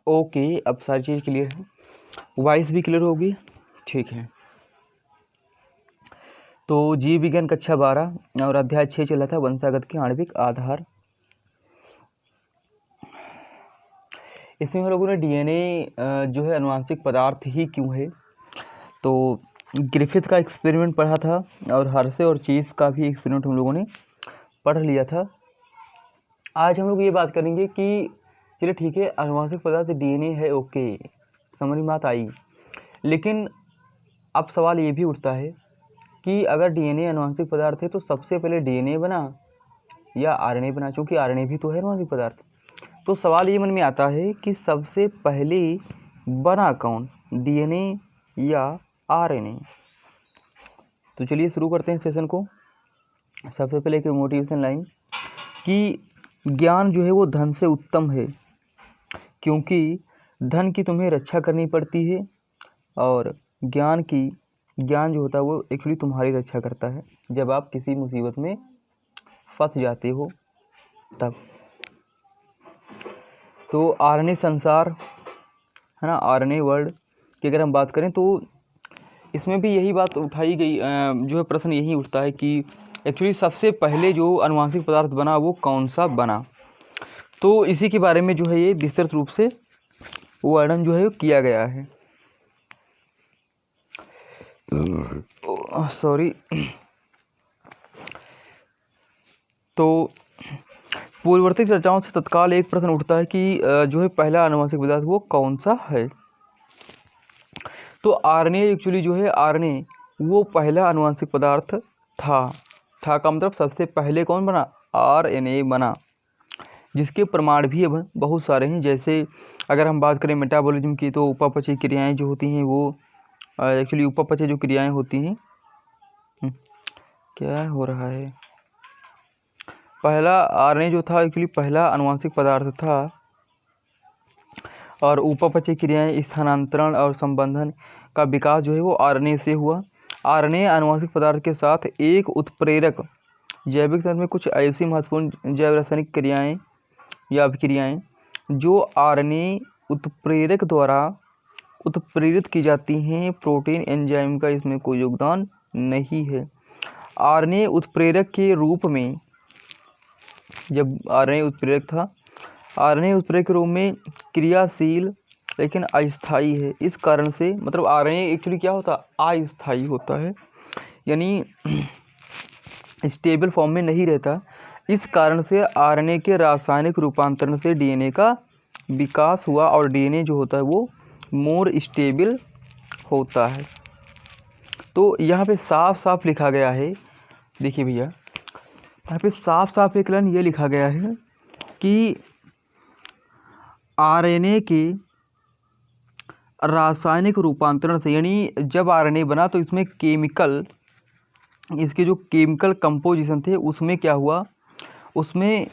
Okay, अब सारी चीज़ clear है, वॉइस भी क्लियर होगी, ठीक है। तो जीव विज्ञान कक्षा 12 और अध्याय 6 चला था, वंशागत के आणविक आधार। इसमें हम लोगों ने डीएनए जो है अनुवांशिक पदार्थ ही क्यों है, तो ग्रिफिथ का एक्सपेरिमेंट पढ़ा था और हर्शे और चीज़ का भी एक्सपेरिमेंट हम लोगों ने पढ़ लिया था। आज हम लोग ये बात करेंगे कि चलिए ठीक है, अनुवांशिक पदार्थ डीएनए है, ओके, समझ में बात आई। लेकिन अब सवाल ये भी उठता है कि अगर डीएनए अनुवांशिक पदार्थ है तो सबसे पहले डीएनए बना या आरएनए बना, क्योंकि आरएनए भी तो है अनुवांशिक पदार्थ। तो सवाल ये मन में आता है कि सबसे पहले बना कौन, डीएनए या आरएनए। तो चलिए शुरू करते हैं सेशन को। सबसे पहले एक मोटिवेशन लाइन कि ज्ञान जो है वो धन से उत्तम है, क्योंकि धन की तुम्हें रक्षा करनी पड़ती है और ज्ञान जो होता है वो एक्चुअली तुम्हारी रक्षा करता है जब आप किसी मुसीबत में फंस जाते हो तब। तो आरएनए संसार है ना, आरएनए वर्ल्ड की अगर हम बात करें तो इसमें भी यही बात उठाई गई, जो है प्रश्न यही उठता है कि एक्चुअली सबसे पहले जो अनुवांशिक पदार्थ बना वो कौन सा बना। तो इसी के बारे में जो है ये विस्तृत रूप से वर्णन जो है किया गया है। सॉरी। तो पूर्ववर्ती चर्चाओं से तत्काल एक प्रश्न उठता है कि जो है पहला अनुवांशिक पदार्थ वो कौन सा है। तो आरएनए एक्चुअली जो है आरएनए वो पहला अनुवांशिक पदार्थ था का मतलब सबसे पहले कौन बना, आरएनए बना, जिसके प्रमाण भी अब बहुत सारे हैं। जैसे अगर हम बात करें मेटाबॉलिज्म की तो उपापचय क्रियाएं जो होती हैं वो एक्चुअली उपापचय जो क्रियाएं होती हैं, क्या हो रहा है, पहला आरएनए जो था एक्चुअली पहला अनुवांशिक पदार्थ था और उपापचय क्रियाएं स्थानांतरण और संबंधन का विकास जो है वो आरएनए से हुआ। आरएनए अनुवांशिक पदार्थ के साथ एक उत्प्रेरक जैविक तंत्र में कुछ ऐसी महत्वपूर्ण जैव रासायनिक क्रियाएं या अभिक्रियाएं जो आरएनए उत्प्रेरक द्वारा उत्प्रेरित की जाती हैं, प्रोटीन एंजाइम का इसमें कोई योगदान नहीं है। आरएनए उत्प्रेरक के रूप में, जब आरएनए उत्प्रेरक था, आरएनए उत्प्रेरक के रूप में क्रियाशील लेकिन अस्थायी है। इस कारण से मतलब आरएनए एक्चुअली क्या होता है, अस्थायी होता है, यानी स्टेबल फॉर्म में नहीं रहता। इस कारण से आरएनए के रासायनिक रूपांतरण से डीएनए का विकास हुआ और डीएनए जो होता है वो मोर स्टेबल होता है। तो यहाँ पे साफ साफ लिखा गया है, देखिए भैया यहाँ पे साफ साफ एक लाइन ये लिखा गया है कि आरएनए के रासायनिक रूपांतरण से, यानी जब आरएनए बना तो इसमें इसके जो केमिकल कंपोजिशन थे उसमें क्या हुआ, उसमें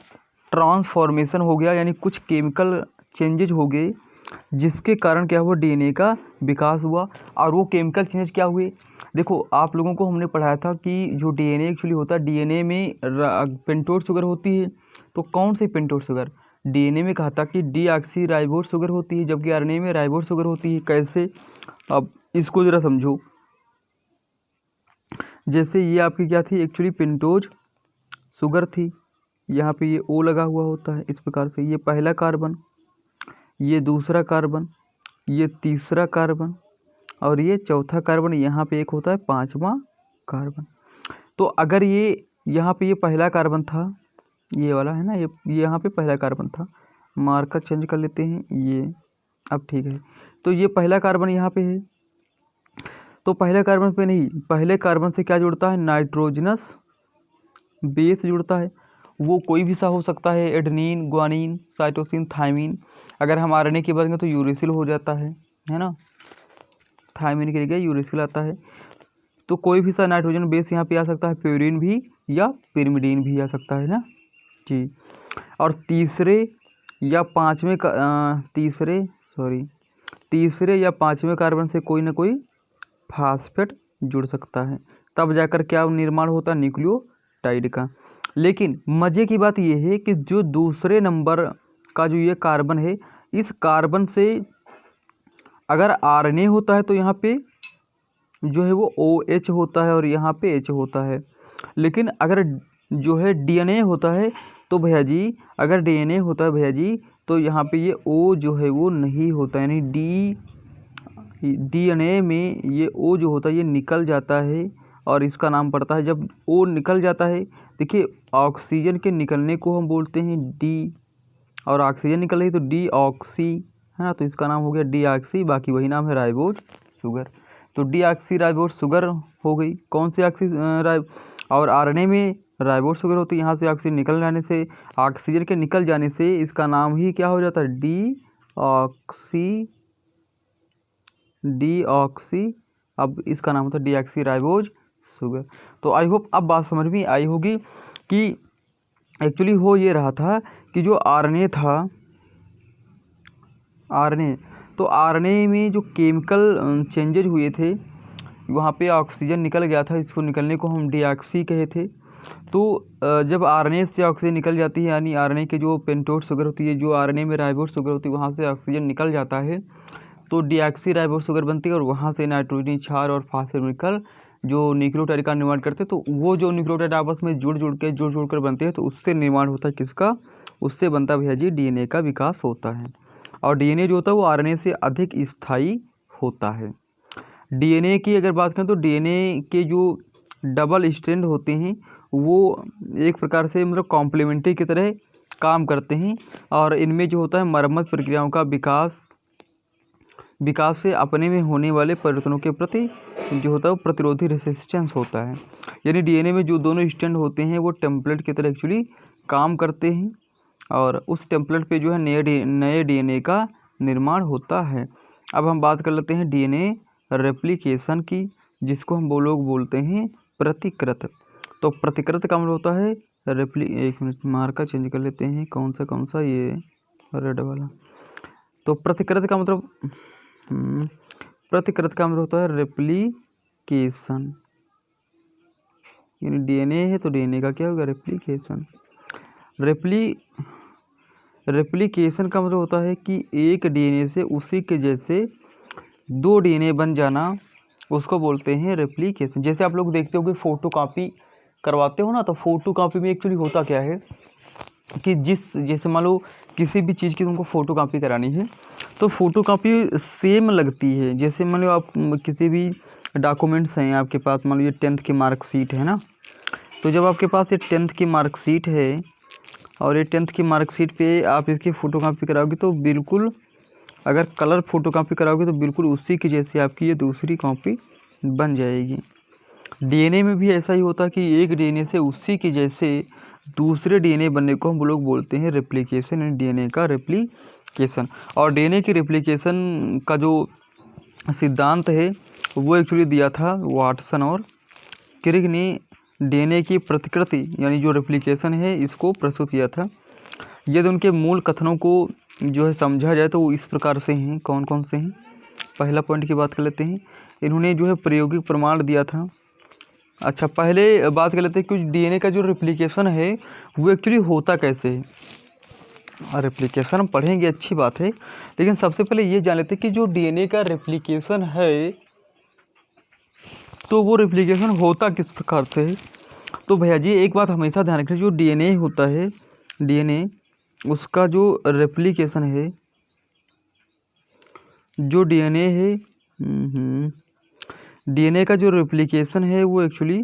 ट्रांसफॉर्मेशन हो गया, यानी कुछ केमिकल चेंजेज हो गए जिसके कारण क्या हुआ, डीएनए का विकास हुआ। और वो केमिकल चेंजेज क्या हुए, देखो आप लोगों को हमने पढ़ाया था कि जो डीएनए एक्चुअली होता है, डीएनए में पेंटोज शुगर होती है। तो कौन सी पेंटोज शुगर, डीएनए में कहा था कि डीऑक्सीराइबोज शुगर होती है, जबकि आरएनए में राइबोज शुगर होती है। कैसे, अब इसको ज़रा समझो। जैसे ये आपकी क्या थी, एक्चुअली पेंटोज शुगर थी, यहाँ पे ये ओ लगा हुआ होता है। इस प्रकार से ये पहला कार्बन, ये दूसरा कार्बन, ये तीसरा कार्बन और ये चौथा कार्बन, यहाँ पे एक होता है पांचवा कार्बन। तो अगर ये यहाँ पे ये पहला कार्बन था, ये वाला है ना, ये यहाँ पे पहला कार्बन था, मार्कर चेंज कर लेते हैं ये, अब ठीक है। तो ये पहला कार्बन यहाँ पे है, तो पहले कार्बन पे नहीं, पहले कार्बन से क्या जुड़ता है, नाइट्रोजनस बेस जुड़ता है। वो कोई भी सा हो सकता है, एडेनिन, ग्वानिन, साइटोसिन, थायमिन। अगर हम आरएनए की बात करें तो यूरेसिल हो जाता है ना, थायमिन के लिए यूरेसिल आता है। तो कोई भी सा नाइट्रोजन बेस यहाँ पे आ सकता है, प्यूरिन भी या पिरिमिडीन भी आ सकता है ना जी। और तीसरे या पाँचवें कार्बन से कोई ना कोई फास्फेट जुड़ सकता है, तब जाकर क्या निर्माण होता है, न्यूक्लियोटाइड का। लेकिन मज़े की बात यह है कि जो दूसरे नंबर का जो ये कार्बन है, इस कार्बन से अगर आरएनए होता है तो यहाँ पे जो है वो OH होता है और यहाँ पे H होता है। लेकिन अगर जो है डीएनए होता है तो भैया जी, अगर डीएनए होता है भैया जी तो यहाँ पे ये O जो है वो नहीं होता, यानी डीएनए में ये O जो होता है ये निकल जाता है और इसका नाम पड़ता है, जब O निकल जाता है, देखिए ऑक्सीजन के निकलने को हम बोलते हैं डी, और ऑक्सीजन निकल रही तो डी ऑक्सी है ना, तो इसका नाम हो गया डी ऑक्सी, बाकी वही नाम है राइबोज शुगर। तो डी ऑक्सी राइबोज शुगर हो गई, कौन सी ऑक्सी और आरएनए में राइबोज शुगर होती है। यहाँ से ऑक्सीजन निकल जाने से, ऑक्सीजन के निकल जाने से इसका नाम ही क्या हो जाता है, डी ऑक्सी, अब इसका नाम होता है डी ऑक्सी राइबोज शुगर। तो आई होप अब बात समझ में आई होगी कि एक्चुअली हो ये रहा था कि जो आरएनए था, आरएनए, तो आरएनए में जो केमिकल चेंजेज हुए थे, वहाँ पे ऑक्सीजन निकल गया था, इसको निकलने को हम डीऑक्सी कहे थे। तो जब आरएनए से ऑक्सीजन निकल जाती है, यानी आरएनए के जो पेंटोज शुगर होती है, जो आरएनए में राइबोज शुगर होती है, वहाँ से ऑक्सीजन निकल जाता है तो डीऑक्सी राइबोज शुगर बनती है और वहाँ से नाइट्रोजन क्षार और फास्फोरस मिलकर जो न्यूक्लियोटाइड का निर्माण करते हैं। तो वो जो न्यूक्लियोटाइड आपस में जुड़ जुड़ कर बनते हैं, तो उससे निर्माण होता है किसका, उससे बनता है भैया जी डीएनए का विकास होता है। और डीएनए जो होता है वो आरएनए से अधिक स्थायी होता है। डीएनए की अगर बात करें तो डीएनए के जो डबल स्ट्रैंड होते हैं वो एक प्रकार से मतलब कॉम्प्लीमेंट्री की तरह काम करते हैं, और इनमें जो होता है मरम्मत प्रक्रियाओं का विकास से अपने में होने वाले परिवर्तनों के प्रति जो होता है वो प्रतिरोधी रेसिस्टेंस होता है। यानी डीएनए में जो दोनों स्ट्रैंड होते हैं वो टेम्पलेट की तरह एक्चुअली काम करते हैं, और उस टेम्पलेट पे जो है नए डीएनए का निर्माण होता है। अब हम बात कर लेते हैं डीएनए रेप्लिकेशन की, जिसको हम लोग बोलते हैं प्रतिकृत। तो प्रतिकृत का मतलब होता है एक मिनट मार्कर चेंज कर लेते हैं, कौन सा ये रेड वाला। तो प्रतिकृत का मतलब होता है रेप्लिकेशन, यानी डीएनए है तो डीएनए का क्या होगा, रेप्लिकेशन। रेप्लिकेशन का मतलब होता है कि एक डीएनए से उसी के जैसे दो डीएनए बन जाना, उसको बोलते हैं रेप्लिकेशन। जैसे आप लोग देखते हो कि फ़ोटो कॉपी करवाते हो ना, तो फ़ोटो कॉपी में एक्चुअली होता क्या है कि जैसे मान लो किसी भी चीज़ की तुमको फ़ोटो कॉपी करानी है तो फ़ोटो कॉपी सेम लगती है। जैसे मान लो आप किसी भी डॉक्यूमेंट्स हैं आपके पास, मान लो ये 10th की मार्कशीट है ना, तो जब आपके पास ये 10th की मार्कशीट है और ये 10th की मार्कशीट पे आप इसकी फ़ोटो कॉपी कराओगे तो बिल्कुल, अगर कलर फ़ोटो कॉपी कराओगे तो बिल्कुल उसी की जैसी आपकी ये दूसरी कॉपी बन जाएगी। डीएनए में भी ऐसा ही होता है कि एक डीएनए से उसी के जैसे दूसरे डीएनए बनने को हम लोग बोलते हैं रेप्लिकेशन, यानी डीएनए का रेप्लिकेशन। और डीएनए की रेप्लिकेशन का जो सिद्धांत है वो एक्चुअली दिया था वाटसन और क्रिक ने। डीएनए की प्रतिकृति यानी जो रेप्लिकेशन है इसको प्रस्तुत किया था। यदि उनके मूल कथनों को जो है समझा जाए तो वो इस प्रकार से हैं, कौन कौन से हैं। पहला पॉइंट की बात कर लेते हैं, इन्होंने जो है प्रायोगिक प्रमाण दिया था। अच्छा, पहले बात कर लेते हैं कि डीएनए का जो रेप्लिकेशन है वो एक्चुअली होता कैसे है। और रेप्लिकेशन हम पढ़ेंगे, अच्छी बात है, लेकिन सबसे पहले ये जान लेते हैं कि जो डीएनए का रेप्लिकेशन है तो वो रेप्लिकेशन होता किस प्रकार से है। तो भैया जी एक बात हमेशा ध्यान रखें, जो डीएनए होता है, डीएनए उसका जो रेप्लिकेशन है, जो डीएनए है डीएनए का जो रेप्लिकेशन है वो एक्चुअली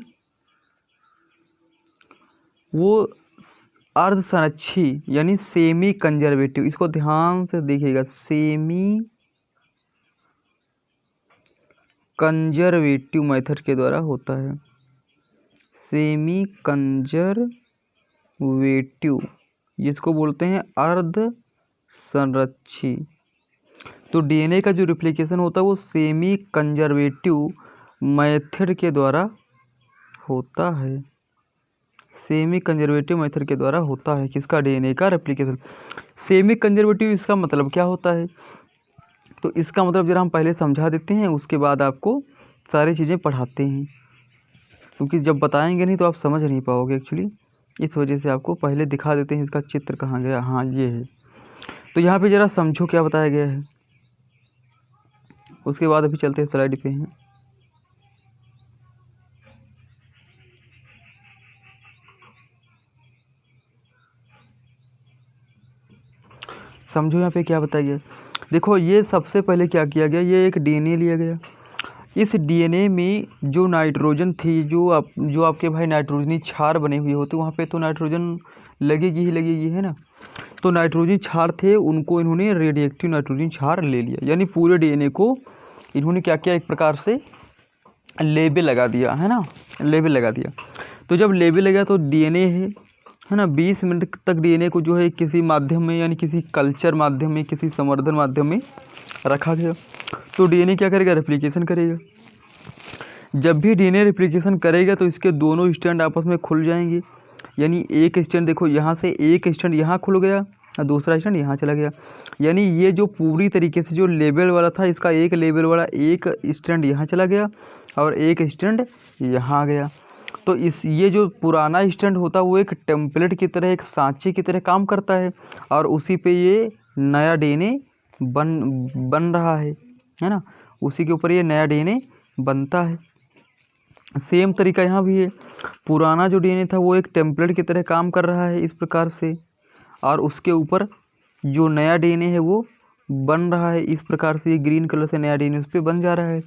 वो अर्ध संरक्षी यानी सेमी कंजर्वेटिव, इसको ध्यान से देखिएगा, सेमी कंजर्वेटिव मेथड के द्वारा होता है। सेमी कंजर्वेटिव जिसको बोलते हैं अर्ध संरक्षी। तो डीएनए का जो रेप्लिकेशन होता है वो सेमी कंजर्वेटिव मेथड के द्वारा होता है। सेमी कंजर्वेटिव मेथड के द्वारा होता है किसका, डीएनए का रेप्लिकेशन। सेमी कंजर्वेटिव इसका मतलब क्या होता है, तो इसका मतलब जरा हम पहले समझा देते हैं, उसके बाद आपको सारी चीज़ें पढ़ाते हैं, क्योंकि जब बताएंगे नहीं तो आप समझ नहीं पाओगे एक्चुअली। इस वजह से आपको पहले दिखा देते हैं। इसका चित्र कहाँ गया, हाँ ये है। तो यहाँ पे ज़रा समझो क्या बताया गया है, उसके बाद अभी चलते हैं स्लाइड पे हैं। समझो यहाँ पे क्या बताया गया। देखो ये सबसे पहले क्या किया गया, ये एक डीएनए लिया गया। इस डीएनए में जो नाइट्रोजन थी, जो आपके भाई नाइट्रोजनी क्षार बने हुए होते, वहाँ पे तो नाइट्रोजन लगेगी ही लगेगी, है ना। तो नाइट्रोजन क्षार थे, उनको इन्होंने रेडिएक्टिव नाइट्रोजन क्षार ले लिया, यानी पूरे डीएनए को इन्होंने क्या किया, एक प्रकार से लेबल लगा दिया, है ना, लेबल लगा दिया। तो जब लेबल लगा तो डीएनए है ना, 20 मिनट तक डीएनए को जो है किसी माध्यम में, यानी किसी कल्चर माध्यम में, किसी संवर्धन माध्यम में रखा गया। तो डीएनए क्या करेगा, रेप्लिकेशन करेगा। जब भी डीएनए रेप्लिकेशन करेगा तो इसके दोनों स्टैंड आपस में खुल जाएंगे, यानी एक स्टैंड देखो यहाँ से एक स्टैंड यहाँ खुल गया और दूसरा स्टैंड यहाँ चला गया, यानी ये जो पूरी तरीके से जो लेबल वाला था, इसका एक लेबल वाला एक स्टैंड यहाँ चला गया और एक स्टैंड यहाँ आ गया। तो ये जो पुराना स्टैंड होता है वो एक टेम्पलेट की तरह, एक सांचे की तरह काम करता है, और उसी पे ये नया डीएनए बन रहा है ना, उसी के ऊपर ये नया डीएनए बनता है। सेम तरीका यहाँ भी है, पुराना जो डीएनए था वो एक टेम्पलेट की तरह काम कर रहा है इस प्रकार से, और उसके ऊपर जो नया डीएनए है वो बन रहा है इस प्रकार से, ये ग्रीन कलर से नया डीएनए उस पर बन जा रहा है।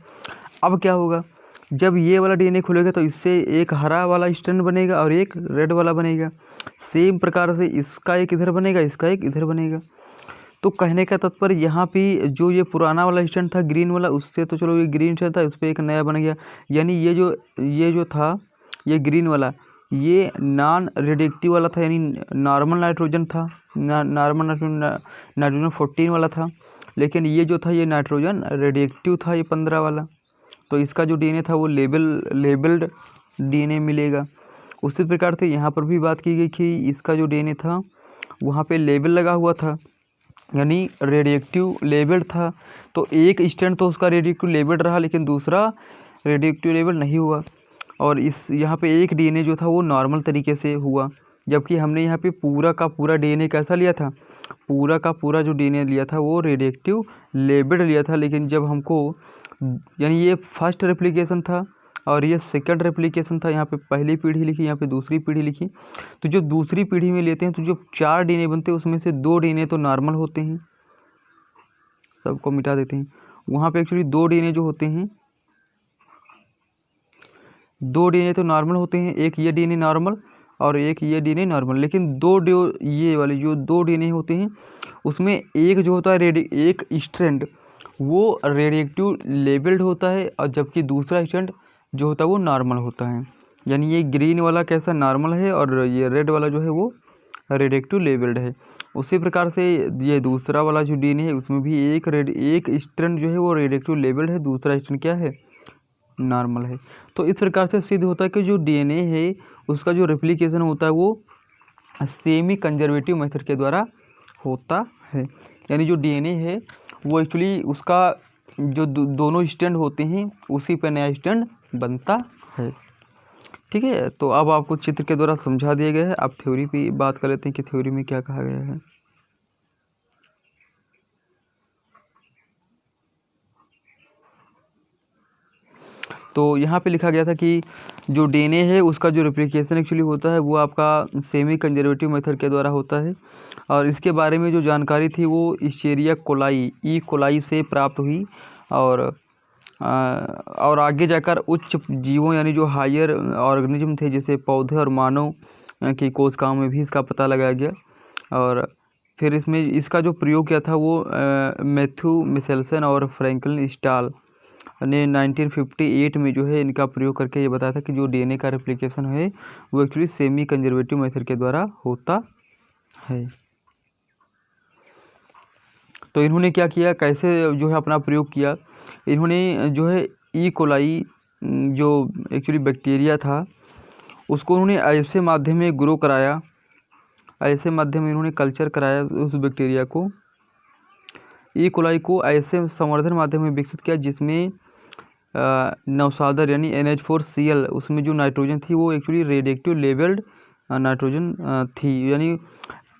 अब क्या होगा, जब ये वाला डीएनए खुलेगा तो इससे एक हरा वाला स्ट्रैंड बनेगा और एक रेड वाला बनेगा। सेम प्रकार से इसका एक इधर बनेगा, इसका एक इधर बनेगा। तो कहने का तात्पर्य यहाँ पे जो ये पुराना वाला स्ट्रैंड था ग्रीन वाला, उससे तो चलो ये ग्रीन स्ट्रैंड था, उस पर एक नया बन गया, यानी ये जो था ये ग्रीन वाला, ये नॉन रेडिएक्टिव वाला था, यानी नॉर्मल नाइट्रोजन था, नॉर्मल नाइट्रोजन 14 वाला था। लेकिन ये जो था ये नाइट्रोजन रेडिएक्टिव था, ये 15 वाला। तो इसका जो डीएनए था वो लेबल्ड डीएनए मिलेगा। उसी प्रकार से यहाँ पर भी बात की गई कि इसका जो डीएनए था वहाँ पे लेबल लगा हुआ था, यानी रेडिएक्टिव लेबल्ड था। तो एक स्टैंड तो उसका रेडिएक्टिव लेबल्ड रहा, लेकिन दूसरा रेडिएक्टिव लेबल नहीं हुआ, और इस यहाँ पे एक डीएनए जो था वो नॉर्मल तरीके से हुआ। जबकि हमने यहाँ पे पूरा का पूरा डीएनए कैसा लिया था, पूरा का पूरा जो डीएनए लिया था वो रेडिएक्टिव लेबल्ड लिया था। लेकिन जब हमको, यानी ये फर्स्ट रेप्लिकेशन था और ये सेकंड रेप्लिकेशन था, यहाँ पे पहली पीढ़ी लिखी, यहाँ पे दूसरी पीढ़ी लिखी। तो जो दूसरी पीढ़ी में लेते हैं तो जो 4 डीएनए बनते हैं उसमें से 2 डीएनए तो नॉर्मल होते हैं, सबको मिटा देते हैं। वहाँ पे एक्चुअली 2 डीएनए जो होते हैं, 2 डीएनए तो नॉर्मल होते हैं, एक ये डीएनए नॉर्मल और एक ये डीएनए नॉर्मल। लेकिन ये वाले जो 2 डीएनए होते हैं उसमें एक जो होता है एक स्ट्रैंड वो रेडिएक्टिव लेबल्ड होता है, और जबकि दूसरा स्ट्रैंड जो होता है वो नॉर्मल होता है। यानी ये ग्रीन वाला कैसा नॉर्मल है और ये रेड वाला जो है वो रेडिएक्टिव लेबल्ड है। उसी प्रकार से ये दूसरा वाला जो डीएनए है उसमें भी एक स्ट्रैंड जो है वो रेडिएक्टिव लेबल्ड है, दूसरा स्ट्रैंड क्या है, नॉर्मल है। तो इस प्रकार से सिद्ध होता है कि जो डीएनए है उसका जो रेप्लिकेशन होता है वो सेमी कंजर्वेटिव मेथड के द्वारा होता है। यानी जो डीएनए है वो एक्चुअली उसका जो दोनों स्टैंड होते हैं उसी पर नया स्टैंड बनता है। ठीक है, तो अब आपको चित्र के द्वारा समझा दिया गया है। अब थ्योरी पे बात कर लेते हैं कि थ्योरी में क्या कहा गया है। तो यहाँ पे लिखा गया था कि जो डीएनए है उसका जो रेप्लिकेशन एक्चुअली होता है वो आपका सेमी कंजर्वेटिव मेथड के द्वारा होता है, और इसके बारे में जो जानकारी थी वो इशेरिया कोलाई कोलाई से प्राप्त हुई, और आगे जाकर उच्च जीवों यानी जो हायर ऑर्गेनिज्म थे जैसे पौधे और मानव की कोशिकाओं में भी इसका पता लगाया गया। और फिर इसमें इसका जो प्रयोग किया था वो मैथ्यू मिशेल्सन और फ्रैंकलिन स्टाल ने 1958 में जो है इनका प्रयोग करके ये बताया था कि जो डीएनए का रेप्लिकेशन है वो एक्चुअली सेमी कंजर्वेटिव मेथड के द्वारा होता है। तो इन्होंने क्या किया, कैसे जो है अपना प्रयोग किया, इन्होंने जो है ई कोलाई जो एक्चुअली बैक्टीरिया था उसको उन्होंने ऐसे माध्यम में ग्रो कराया, ऐसे माध्यम में इन्होंने कल्चर कराया उस बैक्टीरिया को, ई कोलाई को ऐसे संवर्धन माध्यम में विकसित किया जिसमें नवसादर यानी NH4Cl उसमें जो नाइट्रोजन थी वो एक्चुअली रेडिएक्टिव लेबल्ड नाइट्रोजन थी, यानी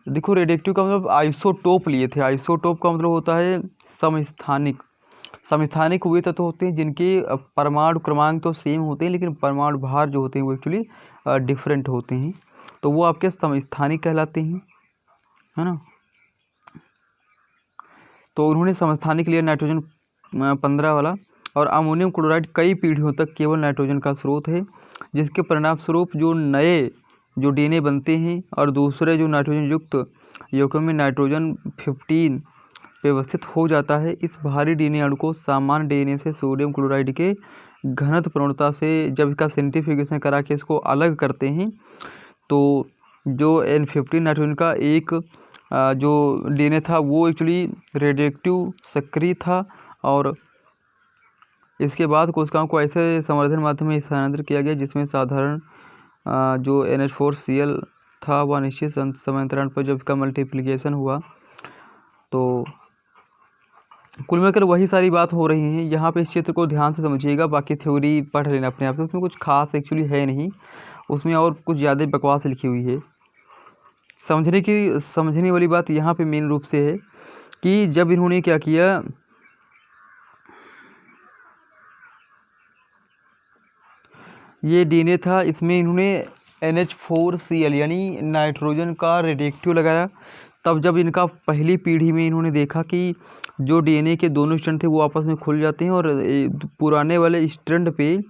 देखो रेडिएक्टिव का मतलब आइसोटोप लिए थे। आइसोटोप का मतलब होता है समस्थानिक। समस्थानिक वे तत्व होते हैं जिनके परमाणु क्रमांक तो सेम होते हैं लेकिन परमाणु भार जो होते हैं वो एक्चुअली डिफरेंट होते हैं, तो वो आपके समस्थानिक कहलाते हैं, है ना। तो उन्होंने समस्थानिक लिया नाइट्रोजन 15 वाला। और अमोनियम क्लोराइड कई पीढ़ियों तक केवल नाइट्रोजन का स्रोत है, जिसके परिणाम स्वरूप जो नए जो डीएनए बनते हैं और दूसरे जो नाइट्रोजन युक्त यौगिकों में नाइट्रोजन 15 व्यवस्थित हो जाता है। इस भारी डीएनए अणु को सामान्य डीएनए से सोडियम क्लोराइड के घनत्व प्रवणता से जब इसका सेंट्रीफ्यूगेशन करा के इसको अलग करते हैं तो जो N15 नाइट्रोजन का एक जो डीएनए था वो एक्चुअली रेडियोएक्टिव सक्रिय था, और इसके बाद कोशिकाओं को ऐसे संवर्धन माध्यम में स्थानांतरित किया गया जिसमें साधारण जो NH4Cl था वह निश्चित समयांतरण पर जब इसका मल्टीप्लिकेशन हुआ। तो कुल मिलकर वही सारी बात हो रही है। यहाँ पे इस चित्र को ध्यान से समझिएगा, बाकी थ्योरी पढ़ लेना अपने आप से, उसमें कुछ खास एक्चुअली है नहीं, उसमें और कुछ ज़्यादा बकवास लिखी हुई है। समझने वाली बात यहाँ पे मेन रूप से है कि जब इन्होंने क्या किया, ये डीएनए था इसमें इन्होंने NH4Cl यानी नाइट्रोजन का रेडिएक्टिव लगाया। तब जब इनका पहली पीढ़ी में इन्होंने देखा कि जो डीएनए के दोनों स्ट्रैंड थे वो आपस में खुल जाते हैं और पुराने वाले स्ट्रैंड पे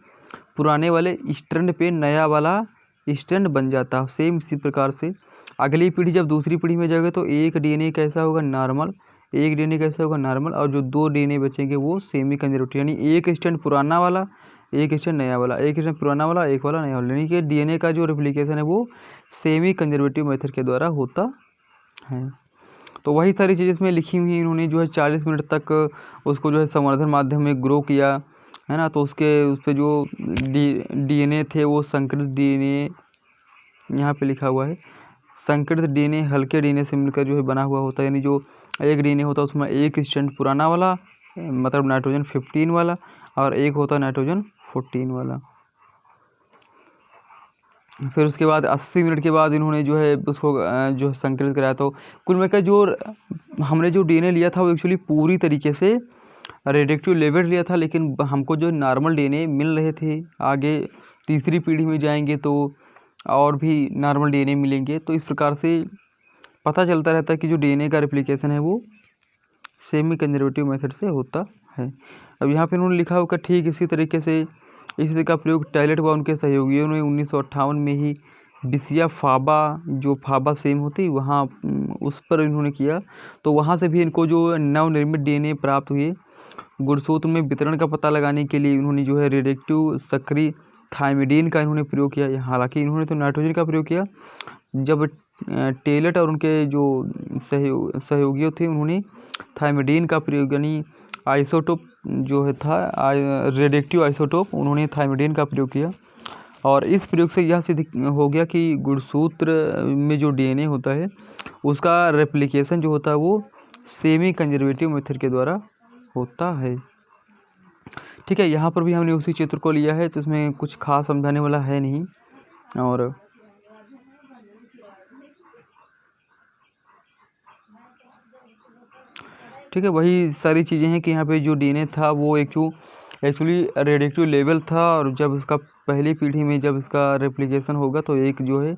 नया वाला स्ट्रैंड बन जाता है। सेम इसी प्रकार से अगली पीढ़ी जब दूसरी पीढ़ी में जाएगा तो एक डीएनए कैसा होगा, नॉर्मल, एक डीएनए कैसा होगा, नॉर्मल, और जो दो डीएनए बचेंगे वो सेमी कंजर्वेटिव, यानी एक स्ट्रैंड पुराना वाला, एक स्ट्रैंड नया वाला, एक स्ट्रैंड पुराना वाला, एक वाला नया वाला, यानी कि डीएनए का जो रेप्लिकेशन है वो सेमी कंजर्वेटिव मेथड के द्वारा होता है। तो वही सारी चीज़ें इसमें लिखी हुई हैं। इन्होंने जो है 40 मिनट तक उसको जो है संवर्धन माध्यम में ग्रो किया, है ना। तो उस पर जो डीएनए थे वो संकरित डीएनए, यहाँ पे लिखा हुआ है संकरित डीएनए हल्के डीएनए से मिलकर जो है बना हुआ होता है, यानी जो एक डीएनए होता है उसमें एक स्ट्रैंड पुराना वाला मतलब नाइट्रोजन 15 वाला और एक होता है नाइट्रोजन 14 वाला। फिर उसके बाद 80 मिनट के बाद इन्होंने जो है उसको जो संकलित कराया। तो कुल मिलाकर जो हमने जो डीएनए लिया था वो एक्चुअली पूरी तरीके से रेडियोएक्टिव लेवल लिया था, लेकिन हमको जो नॉर्मल डीएनए मिल रहे थे। आगे तीसरी पीढ़ी में जाएंगे तो और भी नॉर्मल डीएनए मिलेंगे। तो इस प्रकार से पता चलता रहता है कि जो डीएनए का रेप्लिकेशन है वो सेमी कंजर्वेटिव मेथड से होता है। अब यहाँ पे उन्होंने लिखा होगा ठीक इसी तरीके से इसी का प्रयोग टैलेट व उनके सहयोगियों ने 1958 में ही बिसिया फाबा, जो फाबा सेम होती वहाँ उस पर इन्होंने किया। तो वहाँ से भी इनको जो नवनिर्मित डीएनए प्राप्त हुए। गुणसूत्र में वितरण का पता लगाने के लिए इन्होंने जो है रेडियोएक्टिव सक्रिय थायमिडीन का इन्होंने प्रयोग किया। हालांकि इन्होंने तो नाइट्रोजन का प्रयोग किया। जब टेलेट और उनके जो सहयोगियों थे उन्होंने थायमिडीन का प्रयोग, यानी आइसोटोप जो है था रेडियोएक्टिव आइसोटोप, उन्होंने थायमिडीन का प्रयोग किया। और इस प्रयोग से यह सिद्ध हो गया कि गुणसूत्र में जो डीएनए होता है उसका रेप्लिकेशन जो होता है वो सेमी कंजर्वेटिव मेथड के द्वारा होता है। ठीक है, यहाँ पर भी हमने उसी चित्र को लिया है, तो इसमें कुछ खास समझाने वाला है नहीं। और ठीक है, वही सारी चीज़ें हैं कि यहाँ पे जो डीएनए था वो एक्चुअली रेडियोएक्टिव लेवल था, और जब इसका पहली पीढ़ी में जब इसका रेप्लिकेशन होगा तो एक जो है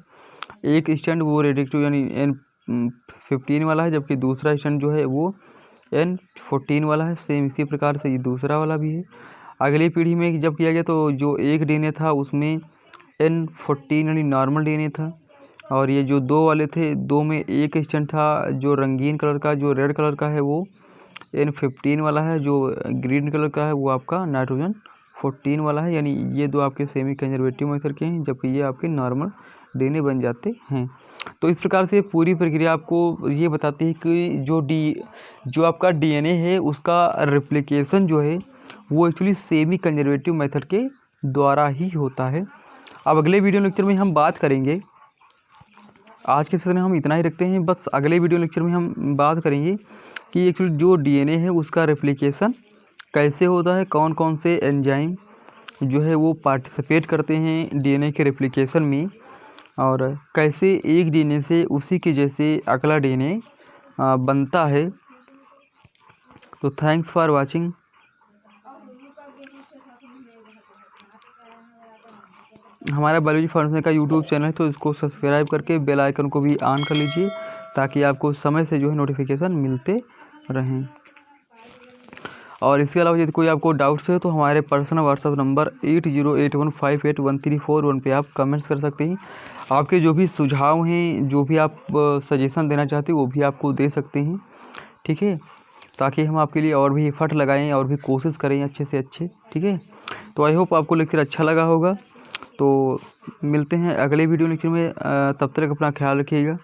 एक स्टैंड वो रेडियोएक्टिव यानी N15 वाला है, जबकि दूसरा स्टैंड जो है वो N14 वाला है। सेम इसी प्रकार से ये दूसरा वाला भी है। अगली पीढ़ी में जब किया गया तो जो एक डीएनए था उसमें N14 यानी नॉर्मल डीएनए था, और ये जो दो वाले थे दो में एक स्टैंड था जो रंगीन कलर का, जो रेड कलर का है वो N15 वाला है, जो ग्रीन कलर का है वो आपका नाइट्रोजन 14 वाला है। यानी ये दो आपके सेमी कंजर्वेटिव मेथड के हैं, जबकि ये आपके नॉर्मल डीएनए बन जाते हैं। तो इस प्रकार से पूरी प्रक्रिया आपको ये बताती है कि जो आपका डीएनए है उसका रेप्लिकेशन जो है वो एक्चुअली सेमी कंजर्वेटिव मेथड के द्वारा ही होता है। अब अगले वीडियो लेक्चर में हम बात करेंगे, आज के सेशन में हम इतना ही रखते हैं, बस अगले वीडियो लेक्चर में हम बात करेंगे कि एक्चुअली जो डीएनए है उसका रेप्लिकेशन कैसे होता है, कौन कौन से एंजाइम जो है वो पार्टिसिपेट करते हैं डीएनए के रेप्लिकेशन में, और कैसे एक डीएनए से उसी के जैसे अगला डीएनए बनता है। तो थैंक्स फॉर वाचिंग। हमारा बायोलॉजी फाउंडेशन का यूट्यूब चैनल है, तो इसको सब्सक्राइब करके बेल आइकन को भी ऑन कर लीजिए, ताकि आपको समय से जो है नोटिफिकेशन मिलते रहें। और इसके अलावा यदि कोई आपको डाउट्स है तो हमारे पर्सनल व्हाट्सअप नंबर 8081581341 पे आप कमेंट्स कर सकते हैं। आपके जो भी सुझाव हैं, जो भी आप सजेशन देना चाहते हैं, वो भी आपको दे सकते हैं, ठीक है, ताकि हम आपके लिए और भी एफर्ट लगाएं और भी कोशिश करें अच्छे से अच्छे, ठीक है। तो आई होप आपको लेक्चर अच्छा लगा होगा। तो मिलते हैं अगले वीडियो लेक्चर में, तब तक अपना ख्याल रखिएगा।